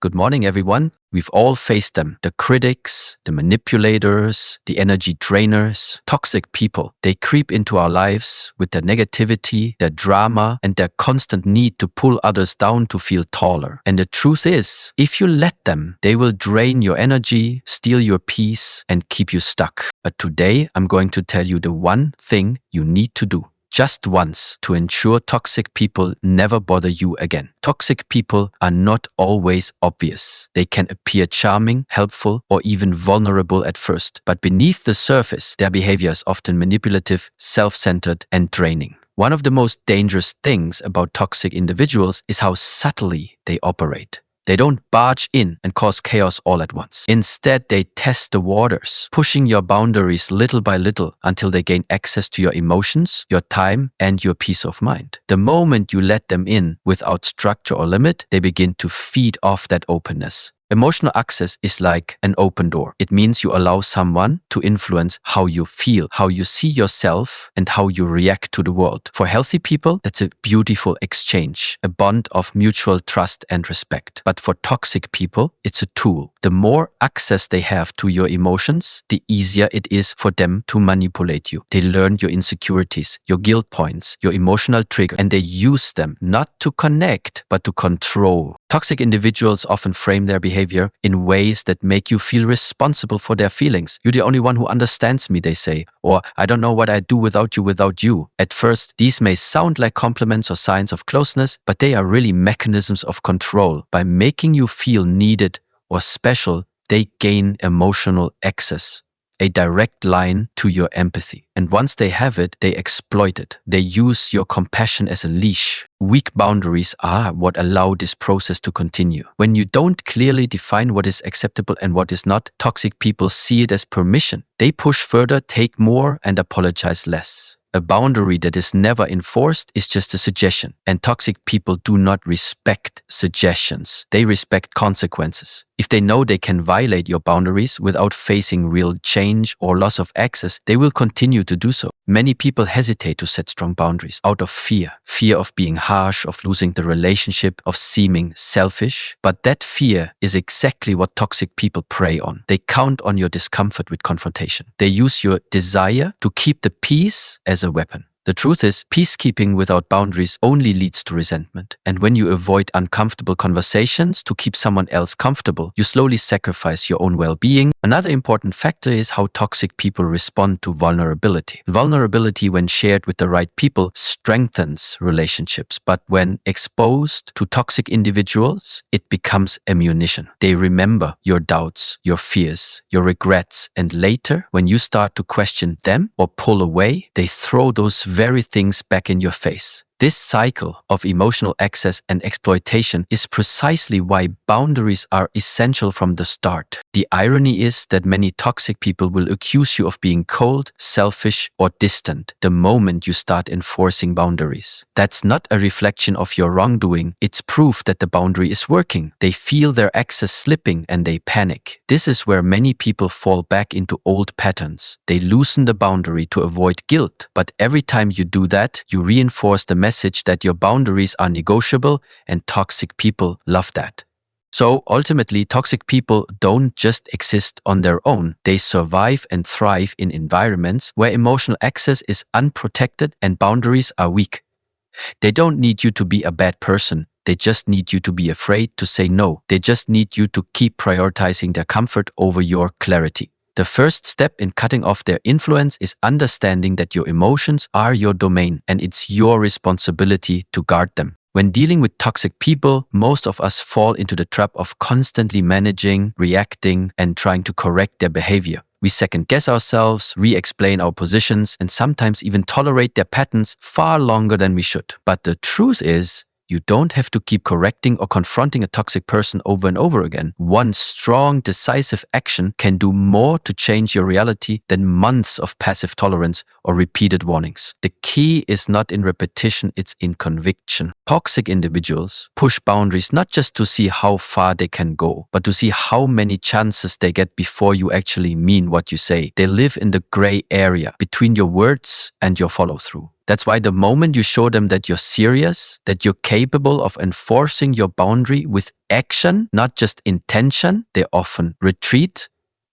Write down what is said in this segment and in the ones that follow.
Good morning, everyone. We've all faced them. The critics, the manipulators, the energy drainers, toxic people. They creep into our lives with their negativity, their drama, and their constant need to pull others down to feel taller. And the truth is, if you let them, they will drain your energy, steal your peace, and keep you stuck. But today, I'm going to tell you the one thing you need to do. Just once, to ensure toxic people never bother you again. Toxic people are not always obvious. They can appear charming, helpful, or even vulnerable at first. But beneath the surface, their behavior is often manipulative, self-centered, and draining. One of the most dangerous things about toxic individuals is how subtly they operate. They don't barge in and cause chaos all at once. Instead, they test the waters, pushing your boundaries little by little until they gain access to your emotions, your time, and your peace of mind. The moment you let them in without structure or limit, they begin to feed off that openness. Emotional access is like an open door. It means you allow someone to influence how you feel, how you see yourself, and how you react to the world. For healthy people, that's a beautiful exchange, a bond of mutual trust and respect. But for toxic people, it's a tool. The more access they have to your emotions, the easier it is for them to manipulate you. They learn your insecurities, your guilt points, your emotional trigger, and they use them not to connect, but to control. Toxic individuals often frame their behavior in ways that make you feel responsible for their feelings. You're the only one who understands me, they say. Or, I don't know what I'd do without you. At first, these may sound like compliments or signs of closeness, but they are really mechanisms of control. By making you feel needed or special, they gain emotional access, a direct line to your empathy. And once they have it, they exploit it. They use your compassion as a leash. Weak boundaries are what allow this process to continue. When you don't clearly define what is acceptable and what is not, toxic people see it as permission. They push further, take more, and apologize less. A boundary that is never enforced is just a suggestion, and toxic people do not respect suggestions. They respect consequences. If they know they can violate your boundaries without facing real change or loss of access, they will continue to do so. Many people hesitate to set strong boundaries out of fear of being harsh, of losing the relationship, of seeming selfish. But that fear is exactly what toxic people prey on. They count on your discomfort with confrontation. They use your desire to keep the peace as a weapon. The truth is, peacekeeping without boundaries only leads to resentment. And when you avoid uncomfortable conversations to keep someone else comfortable, you slowly sacrifice your own well-being. Another important factor is how toxic people respond to vulnerability. Vulnerability, when shared with the right people, strengthens relationships. But when exposed to toxic individuals, it becomes ammunition. They remember your doubts, your fears, your regrets, and later, when you start to question them or pull away, they throw those very things back in your face. This cycle of emotional access and exploitation is precisely why boundaries are essential from the start. The irony is that many toxic people will accuse you of being cold, selfish, or distant the moment you start enforcing boundaries. That's not a reflection of your wrongdoing, it's proof that the boundary is working. They feel their access slipping and they panic. This is where many people fall back into old patterns. They loosen the boundary to avoid guilt, but every time you do that, you reinforce the message that your boundaries are negotiable, and toxic people love that. So ultimately, toxic people don't just exist on their own. They survive and thrive in environments where emotional access is unprotected and boundaries are weak. They don't need you to be a bad person. They just need you to be afraid to say no. They just need you to keep prioritizing their comfort over your clarity. The first step in cutting off their influence is understanding that your emotions are your domain and it's your responsibility to guard them. When dealing with toxic people, most of us fall into the trap of constantly managing, reacting, and trying to correct their behavior. We second-guess ourselves, re-explain our positions, and sometimes even tolerate their patterns far longer than we should. But the truth is, you don't have to keep correcting or confronting a toxic person over and over again. One strong, decisive action can do more to change your reality than months of passive tolerance or repeated warnings. The key is not in repetition, it's in conviction. Toxic individuals push boundaries not just to see how far they can go, but to see how many chances they get before you actually mean what you say. They live in the gray area between your words and your follow-through. That's why the moment you show them that you're serious, that you're capable of enforcing your boundary with action, not just intention, they often retreat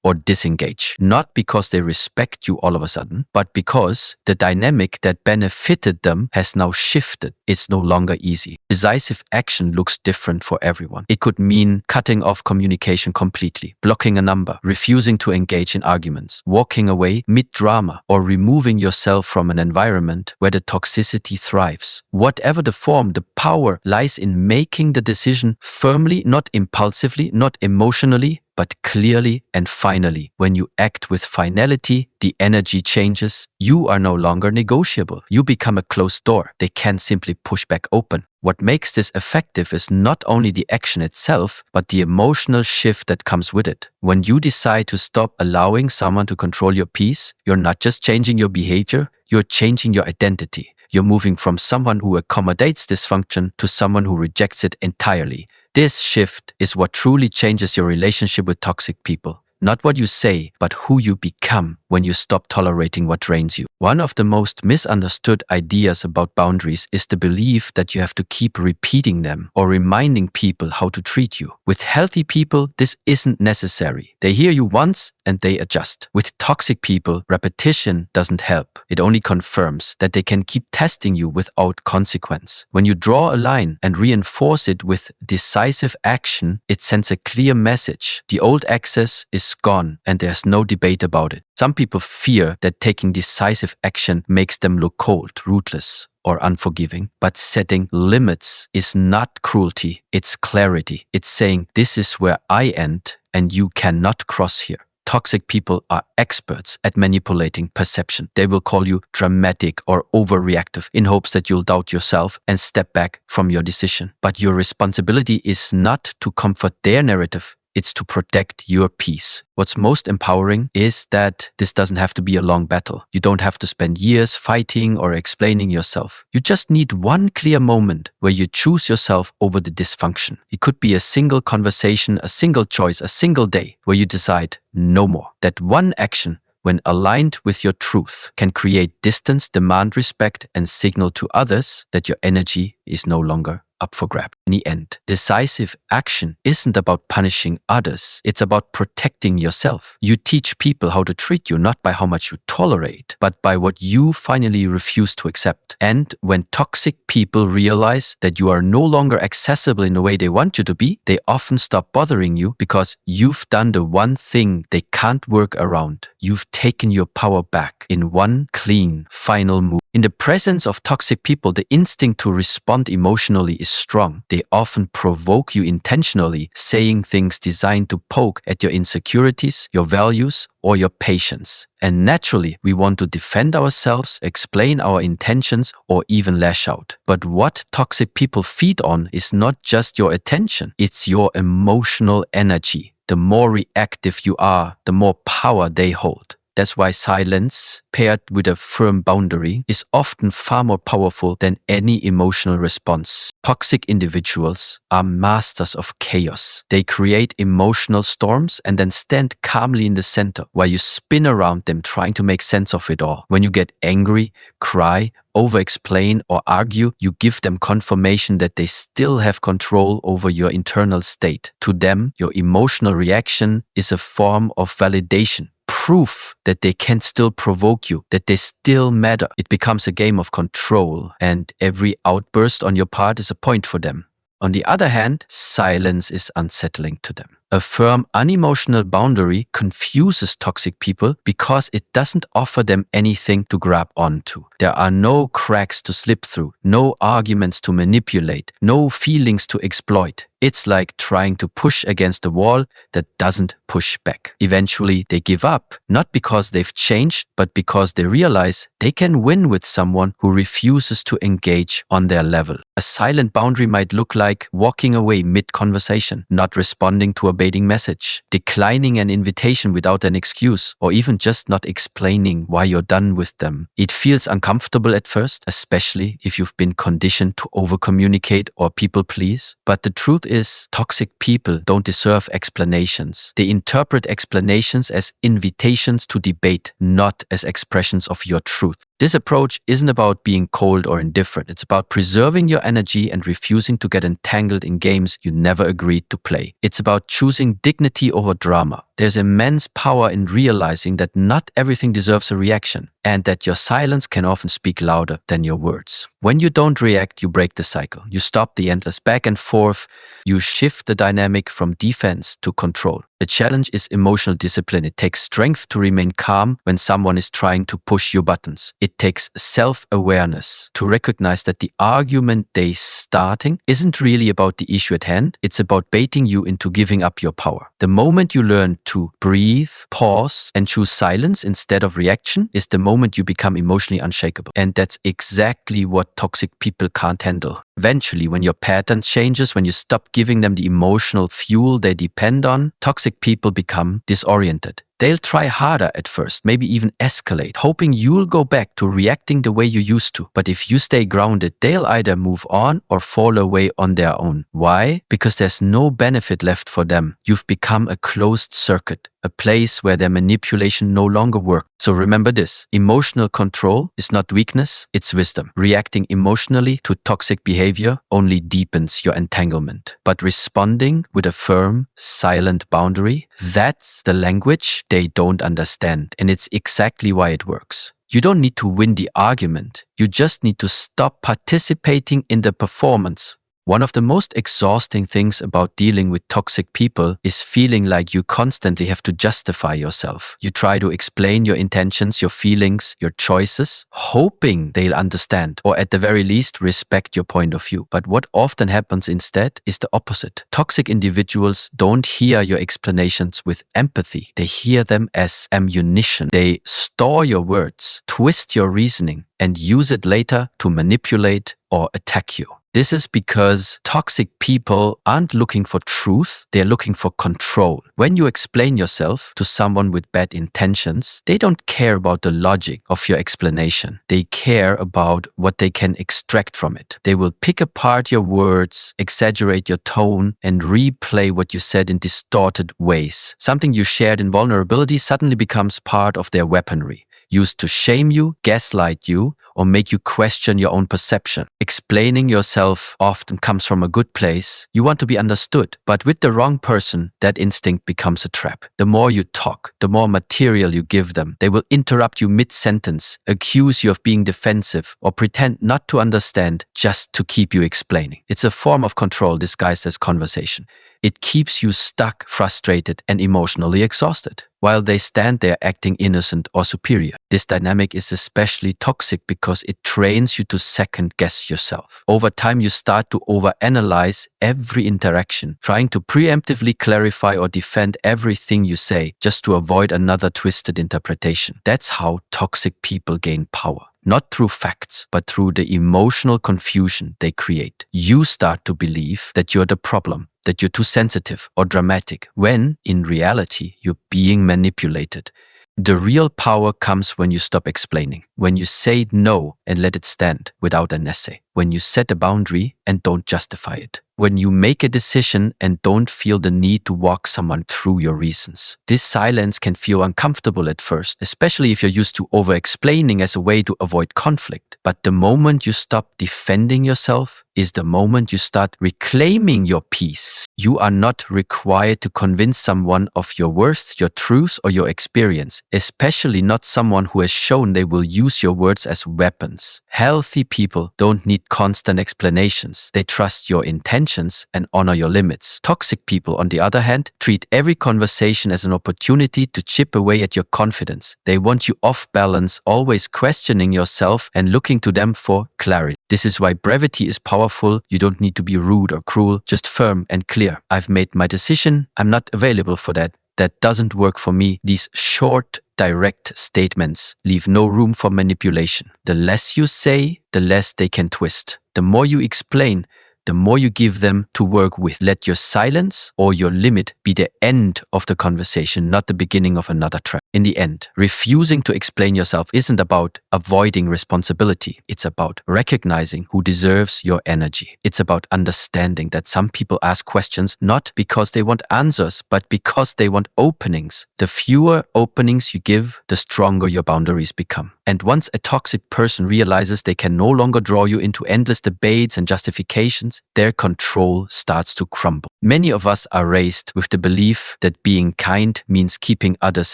or disengage. Not because they respect you all of a sudden, but because the dynamic that benefited them has now shifted. It's no longer easy. Decisive action looks different for everyone. It could mean cutting off communication completely, blocking a number, refusing to engage in arguments, walking away mid-drama, or removing yourself from an environment where the toxicity thrives. Whatever the form, the power lies in making the decision firmly, not impulsively, not emotionally, but clearly and finally. When you act with finality, the energy changes. You are no longer negotiable. You become a closed door. They can't simply push back open. What makes this effective is not only the action itself, but the emotional shift that comes with it. When you decide to stop allowing someone to control your peace, you're not just changing your behavior, you're changing your identity. You're moving from someone who accommodates dysfunction to someone who rejects it entirely. This shift is what truly changes your relationship with toxic people. Not what you say, but who you become when you stop tolerating what drains you. One of the most misunderstood ideas about boundaries is the belief that you have to keep repeating them or reminding people how to treat you. With healthy people, this isn't necessary. They hear you once and they adjust. With toxic people, repetition doesn't help. It only confirms that they can keep testing you without consequence. When you draw a line and reinforce it with decisive action, it sends a clear message. The old access is gone and there's no debate about it. Some people fear that taking decisive action makes them look cold, ruthless, or unforgiving. But setting limits is not cruelty, it's clarity. It's saying, this is where I end and you cannot cross here. Toxic people are experts at manipulating perception. They will call you dramatic or overreactive in hopes that you'll doubt yourself and step back from your decision. But your responsibility is not to comfort their narrative. It's to protect your peace. What's most empowering is that this doesn't have to be a long battle. You don't have to spend years fighting or explaining yourself. You just need one clear moment where you choose yourself over the dysfunction. It could be a single conversation, a single choice, a single day where you decide no more. That one action, when aligned with your truth, can create distance, demand respect, and signal to others that your energy is no longer up for grabs. In the end, decisive action isn't about punishing others. It's about protecting yourself. You teach people how to treat you not by how much you tolerate, but by what you finally refuse to accept. And when toxic people realize that you are no longer accessible in the way they want you to be, they often stop bothering you because you've done the one thing they can't work around. You've taken your power back in one clean, final move. In the presence of toxic people, the instinct to respond emotionally is strong. They often provoke you intentionally, saying things designed to poke at your insecurities, your values, or your patience. And naturally, we want to defend ourselves, explain our intentions, or even lash out. But what toxic people feed on is not just your attention, it's your emotional energy. The more reactive you are, the more power they hold. That's why silence, paired with a firm boundary, is often far more powerful than any emotional response. Toxic individuals are masters of chaos. They create emotional storms and then stand calmly in the center while you spin around them trying to make sense of it all. When you get angry, cry, over-explain, or argue, you give them confirmation that they still have control over your internal state. To them, your emotional reaction is a form of validation. Proof that they can still provoke you, that they still matter. It becomes a game of control, and every outburst on your part is a point for them. On the other hand, silence is unsettling to them. A firm, unemotional boundary confuses toxic people because it doesn't offer them anything to grab onto. There are no cracks to slip through, no arguments to manipulate, no feelings to exploit. It's like trying to push against a wall that doesn't push back. Eventually, they give up, not because they've changed, but because they realize they can win with someone who refuses to engage on their level. A silent boundary might look like walking away mid-conversation, not responding to a baiting message, declining an invitation without an excuse, or even just not explaining why you're done with them. It feels uncomfortable at first, especially if you've been conditioned to over-communicate or people-please. But the truth is, toxic people don't deserve explanations. They interpret explanations as invitations to debate, not as expressions of your truth. This approach isn't about being cold or indifferent. It's about preserving your energy and refusing to get entangled in games you never agreed to play. It's about choosing dignity over drama. There's immense power in realizing that not everything deserves a reaction, and that your silence can often speak louder than your words. When you don't react, you break the cycle. You stop the endless back and forth. You shift the dynamic from defense to control. The challenge is emotional discipline. It takes strength to remain calm when someone is trying to push your buttons. It takes self-awareness to recognize that the argument they're starting isn't really about the issue at hand. It's about baiting you into giving up your power. The moment you learn to breathe, pause, and choose silence instead of reaction is the moment you become emotionally unshakable. And that's exactly what toxic people can't handle. Eventually, when your pattern changes, when you stop giving them the emotional fuel they depend on, toxic people become disoriented. They'll try harder at first, maybe even escalate, hoping you'll go back to reacting the way you used to. But if you stay grounded, they'll either move on or fall away on their own. Why? Because there's no benefit left for them. You've become a closed circuit, a place where their manipulation no longer works. So remember this: emotional control is not weakness, it's wisdom. Reacting emotionally to toxic behavior only deepens your entanglement. But responding with a firm, silent boundary, that's the language they don't understand. And it's exactly why it works. You don't need to win the argument. You just need to stop participating in the performance. One of the most exhausting things about dealing with toxic people is feeling like you constantly have to justify yourself. You try to explain your intentions, your feelings, your choices, hoping they'll understand, or at the very least respect your point of view. But what often happens instead is the opposite. Toxic individuals don't hear your explanations with empathy. They hear them as ammunition. They store your words, twist your reasoning, and use it later to manipulate or attack you. This is because toxic people aren't looking for truth, they're looking for control. When you explain yourself to someone with bad intentions, they don't care about the logic of your explanation. They care about what they can extract from it. They will pick apart your words, exaggerate your tone, and replay what you said in distorted ways. Something you shared in vulnerability suddenly becomes part of their weaponry, used to shame you, gaslight you, or make you question your own perception. Explaining yourself often comes from a good place. You want to be understood, but with the wrong person, that instinct becomes a trap. The more you talk, the more material you give them. They will interrupt you mid-sentence, accuse you of being defensive, or pretend not to understand just to keep you explaining. It's a form of control disguised as conversation. It keeps you stuck, frustrated, and emotionally exhausted, while they stand there acting innocent or superior. This dynamic is especially toxic because it trains you to second-guess yourself. Over time, you start to overanalyze every interaction, trying to preemptively clarify or defend everything you say just to avoid another twisted interpretation. That's how toxic people gain power. Not through facts, but through the emotional confusion they create. You start to believe that you're the problem, that you're too sensitive or dramatic, when, in reality, you're being manipulated. The real power comes when you stop explaining, when you say no and let it stand without an essay, when you set a boundary and don't justify it, when you make a decision and don't feel the need to walk someone through your reasons. This silence can feel uncomfortable at first, especially if you're used to over-explaining as a way to avoid conflict. But the moment you stop defending yourself is the moment you start reclaiming your peace. You are not required to convince someone of your worth, your truth, or your experience, especially not someone who has shown they will use your words as weapons. Healthy people don't need constant explanations. They trust your intentions and honor your limits. Toxic people, on the other hand, treat every conversation as an opportunity to chip away at your confidence. They want you off balance, always questioning yourself and looking to them for clarity. This is why brevity is powerful. You don't need to be rude or cruel, just firm and clear. I've made my decision. I'm not available for that. That doesn't work for me. These short, direct statements leave no room for manipulation. The less you say, the less they can twist. The more you explain, the more you give them to work with. Let your silence or your limit be the end of the conversation, not the beginning of another trap. In the end, refusing to explain yourself isn't about avoiding responsibility. It's about recognizing who deserves your energy. It's about understanding that some people ask questions not because they want answers, but because they want openings. The fewer openings you give, the stronger your boundaries become. And once a toxic person realizes they can no longer draw you into endless debates and justifications, their control starts to crumble. Many of us are raised with the belief that being kind means keeping others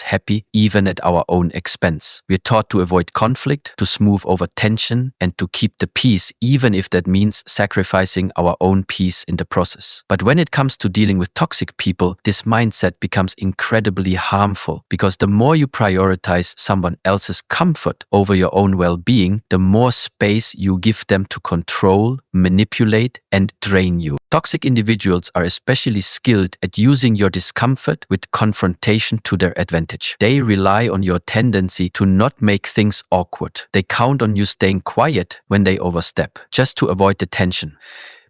happy, even at our own expense. We're taught to avoid conflict, to smooth over tension, and to keep the peace, even if that means sacrificing our own peace in the process. But when it comes to dealing with toxic people, this mindset becomes incredibly harmful, because the more you prioritize someone else's comfort over your own well-being, the more space you give them to control, manipulate, and drain you. Toxic individuals are especially skilled at using your discomfort with confrontation to their advantage. They rely on your tendency to not make things awkward. They count on you staying quiet when they overstep, just to avoid the tension.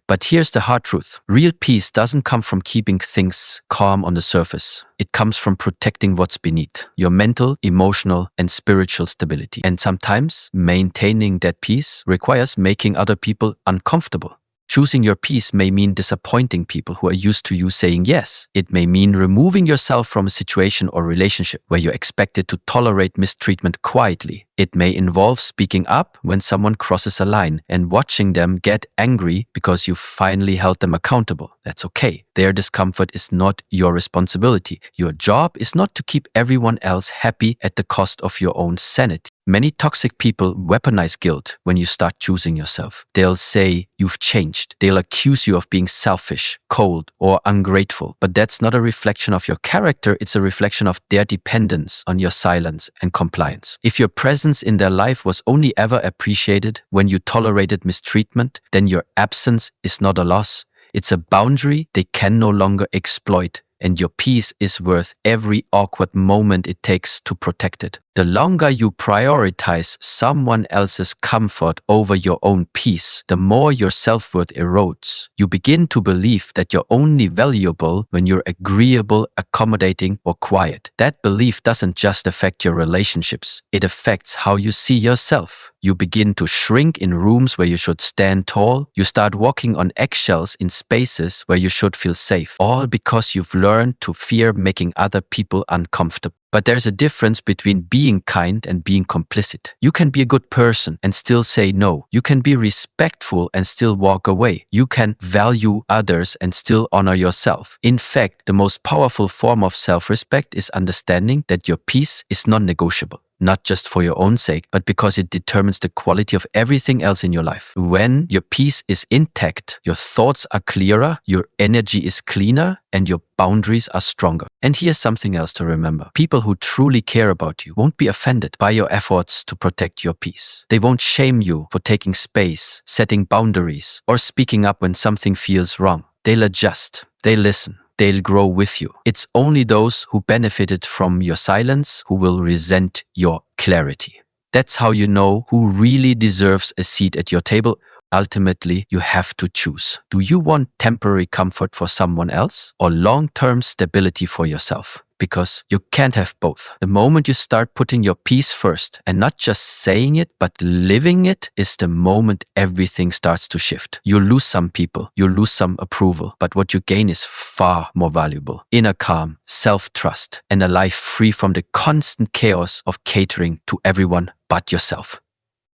But here's the hard truth. Real peace doesn't come from keeping things calm on the surface. It comes from protecting what's beneath, your mental, emotional, and spiritual stability. And sometimes maintaining that peace requires making other people uncomfortable. Choosing your peace may mean disappointing people who are used to you saying yes. It may mean removing yourself from a situation or relationship where you're expected to tolerate mistreatment quietly. It may involve speaking up when someone crosses a line and watching them get angry because you finally held them accountable. That's okay. Their discomfort is not your responsibility. Your job is not to keep everyone else happy at the cost of your own sanity. Many toxic people weaponize guilt when you start choosing yourself. They'll say you've changed. They'll accuse you of being selfish, cold, or ungrateful. But that's not a reflection of your character. It's a reflection of their dependence on your silence and compliance. If your presence in their life was only ever appreciated when you tolerated mistreatment, then your absence is not a loss. It's a boundary they can no longer exploit. And your peace is worth every awkward moment it takes to protect it. The longer you prioritize someone else's comfort over your own peace, the more your self-worth erodes. You begin to believe that you're only valuable when you're agreeable, accommodating, or quiet. That belief doesn't just affect your relationships, it affects how you see yourself. You begin to shrink in rooms where you should stand tall. You start walking on eggshells in spaces where you should feel safe, all because you've learned to fear making other people uncomfortable. But there's a difference between being kind and being complicit. You can be a good person and still say no. You can be respectful and still walk away. You can value others and still honor yourself. In fact, the most powerful form of self-respect is understanding that your peace is non-negotiable. Not just for your own sake, but because it determines the quality of everything else in your life. When your peace is intact, your thoughts are clearer, your energy is cleaner, and your boundaries are stronger. And here's something else to remember. People who truly care about you won't be offended by your efforts to protect your peace. They won't shame you for taking space, setting boundaries, or speaking up when something feels wrong. They'll adjust. They'll listen. They'll grow with you. It's only those who benefited from your silence who will resent your clarity. That's how you know who really deserves a seat at your table. Ultimately, you have to choose. Do you want temporary comfort for someone else or long-term stability for yourself? Because you can't have both. The moment you start putting your peace first and not just saying it, but living it, is the moment everything starts to shift. You lose some people, you lose some approval, but what you gain is far more valuable. Inner calm, self-trust, and a life free from the constant chaos of catering to everyone but yourself.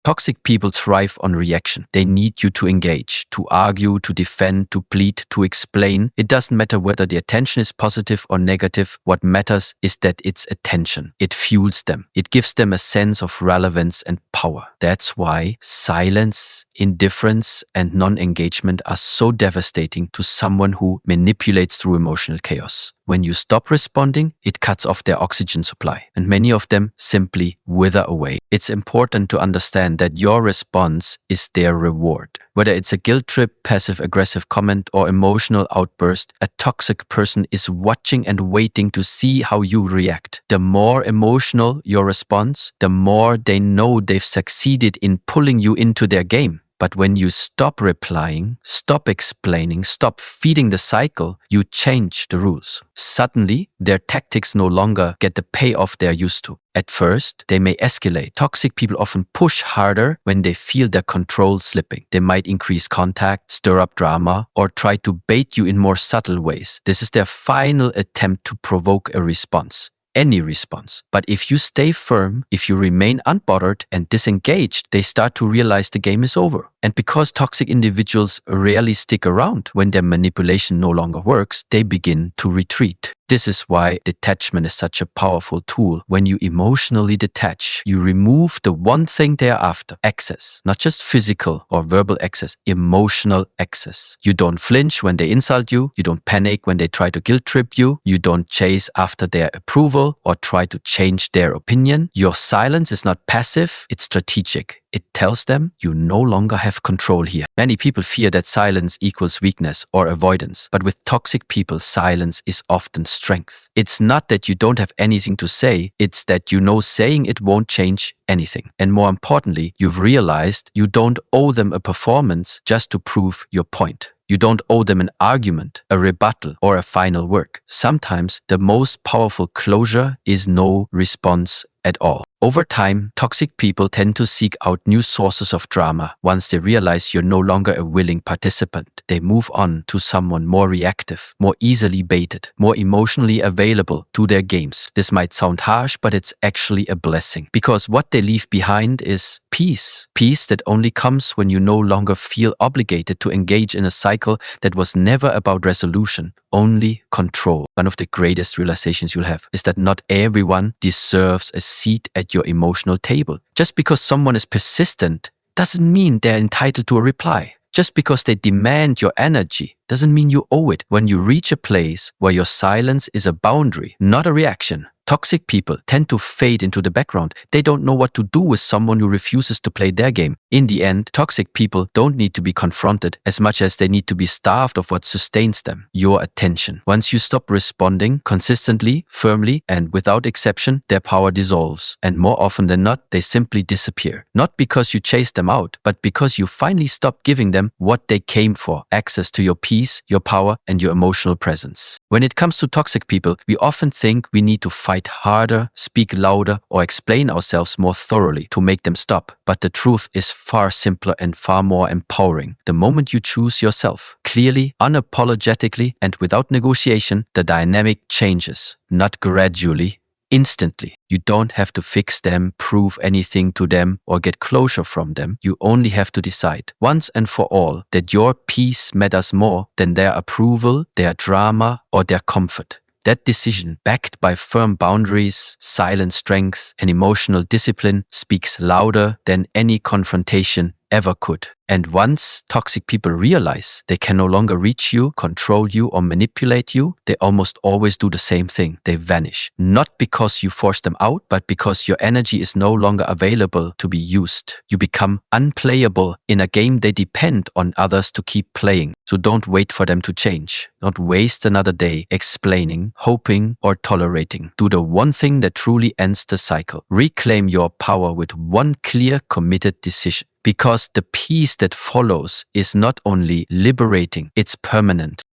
Toxic people thrive on reaction. They need you to engage, to argue, to defend, to plead, to explain. It doesn't matter whether the attention is positive or negative. What matters is that it's attention. It fuels them. It gives them a sense of relevance and power. That's why silence, indifference, and non-engagement are so devastating to someone who manipulates through emotional chaos. When you stop responding, it cuts off their oxygen supply, and many of them simply wither away. It's important to understand that your response is their reward. Whether it's a guilt trip, passive-aggressive comment, or emotional outburst, a toxic person is watching and waiting to see how you react. The more emotional your response, the more they know they've succeeded in pulling you into their game. But when you stop replying, stop explaining, stop feeding the cycle, you change the rules. Suddenly, their tactics no longer get the payoff they're used to. At first, they may escalate. Toxic people often push harder when they feel their control slipping. They might increase contact, stir up drama, or try to bait you in more subtle ways. This is their final attempt to provoke a response. any response. But if you stay firm, if you remain unbothered and disengaged, they start to realize the game is over. And because toxic individuals rarely stick around when their manipulation no longer works, they begin to retreat. This is why detachment is such a powerful tool. When you emotionally detach, you remove the one thing they are after: access. Not just physical or verbal access, emotional access. You don't flinch when they insult you. You don't panic when they try to guilt trip you. You don't chase after their approval or try to change their opinion. Your silence is not passive, it's strategic. It tells them you no longer have control here. Many people fear that silence equals weakness or avoidance, but with toxic people, silence is often strength. It's not that you don't have anything to say, it's that you know saying it won't change anything. And more importantly, you've realized you don't owe them a performance just to prove your point. You don't owe them an argument, a rebuttal, or a final word. Sometimes the most powerful closure is no response at all. Over time, toxic people tend to seek out new sources of drama. Once they realize you're no longer a willing participant, they move on to someone more reactive, more easily baited, more emotionally available to their games. This might sound harsh, but it's actually a blessing, because what they leave behind is peace. Peace that only comes when you no longer feel obligated to engage in a cycle that was never about resolution, only control. One of the greatest realizations you'll have is that not everyone deserves a seat at your emotional table. Just because someone is persistent doesn't mean they're entitled to a reply. Just because they demand your energy doesn't mean you owe it. When you reach a place where your silence is a boundary, not a reaction, toxic people tend to fade into the background. They don't know what to do with someone who refuses to play their game. In the end, toxic people don't need to be confronted as much as they need to be starved of what sustains them: your attention. Once you stop responding consistently, firmly, and without exception, their power dissolves. And more often than not, they simply disappear. Not because you chased them out, but because you finally stopped giving them what they came for: access to your peace, your power, and your emotional presence. When it comes to toxic people, we often think we need to fight harder, speak louder, or explain ourselves more thoroughly to make them stop. But the truth is far simpler and far more empowering. The moment you choose yourself, clearly, unapologetically, and without negotiation, the dynamic changes. Not gradually, instantly. You don't have to fix them, prove anything to them, or get closure from them. You only have to decide, once and for all, that your peace matters more than their approval, their drama, or their comfort. That decision, backed by firm boundaries, silent strength, and emotional discipline, speaks louder than any confrontation ever could. And once toxic people realize they can no longer reach you, control you, or manipulate you, they almost always do the same thing. They vanish. Not because you force them out, but because your energy is no longer available to be used. You become unplayable in a game they depend on others to keep playing. So don't wait for them to change. Don't waste another day explaining, hoping, or tolerating. Do the one thing that truly ends the cycle. Reclaim your power with one clear, committed decision. Because the peace that follows is not only liberating, it's permanent.